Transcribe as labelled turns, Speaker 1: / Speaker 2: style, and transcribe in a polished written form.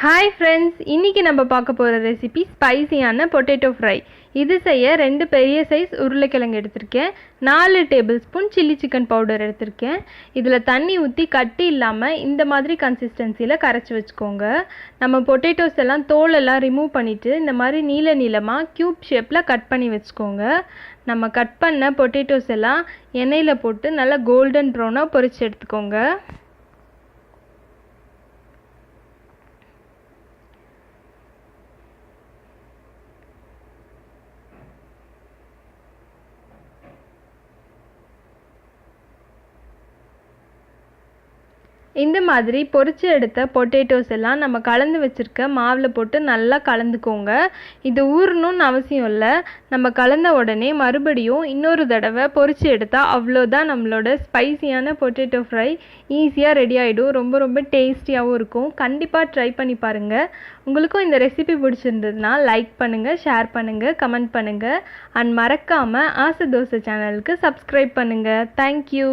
Speaker 1: Hi friends, இன்னைக்கு நம்ம பார்க்க போற ரெசிபி ஸ்பைசியான பொட்டேட்டோ ஃப்ரை. இது செய்ய 2 பெரிய சைஸ் உருளைக்கிழங்கு எடுத்திருக்கேன். 4 table spoon chilli chicken powder எடுத்திருக்கேன். இதில் தண்ணி ஊற்றி கட்டி இல்லாமல் இந்த மாதிரி கன்சிஸ்டன்சியில் கரைச்சி வச்சுக்கோங்க. நம்ம பொட்டேட்டோஸ் எல்லாம் தோலெல்லாம் ரிமூவ் பண்ணிவிட்டு இந்த மாதிரி நீளமாக க்யூப் ஷேப்பில் கட் பண்ணி வச்சுக்கோங்க. நம்ம கட் பண்ண பொட்டேட்டோஸ் எல்லாம் எண்ணெயில் போட்டு நல்லா கோல்டன் ப்ரௌனாக பொரிச்சு எடுத்துக்கோங்க. இந்த மாதிரி பொரிச்சு எடுத்த பொட்டேட்டோஸ் எல்லாம் நம்ம கலந்து வச்சுருக்க மாவில் போட்டு நல்லா கலந்துக்கோங்க. இது ஊறணும்னு அவசியம் இல்லை. நம்ம கலந்த உடனே மறுபடியும் இன்னொரு தடவை பொரிச்சு எடுத்தால் அவ்வளோதான், நம்மளோட ஸ்பைசியான பொட்டேட்டோ ஃப்ரை ஈஸியாக ரெடி ஆகிடும். ரொம்ப டேஸ்டியாகவும் இருக்கும். கண்டிப்பாக ட்ரை பண்ணி பாருங்கள். உங்களுக்கும் இந்த ரெசிபி பிடிச்சிருந்ததுன்னா லைக் பண்ணுங்கள், ஷேர் பண்ணுங்கள், கமெண்ட் பண்ணுங்கள். அண்ட் மறக்காமல் ஆசை தோசை சேனலுக்கு சப்ஸ்கிரைப் பண்ணுங்கள். தேங்க்யூ.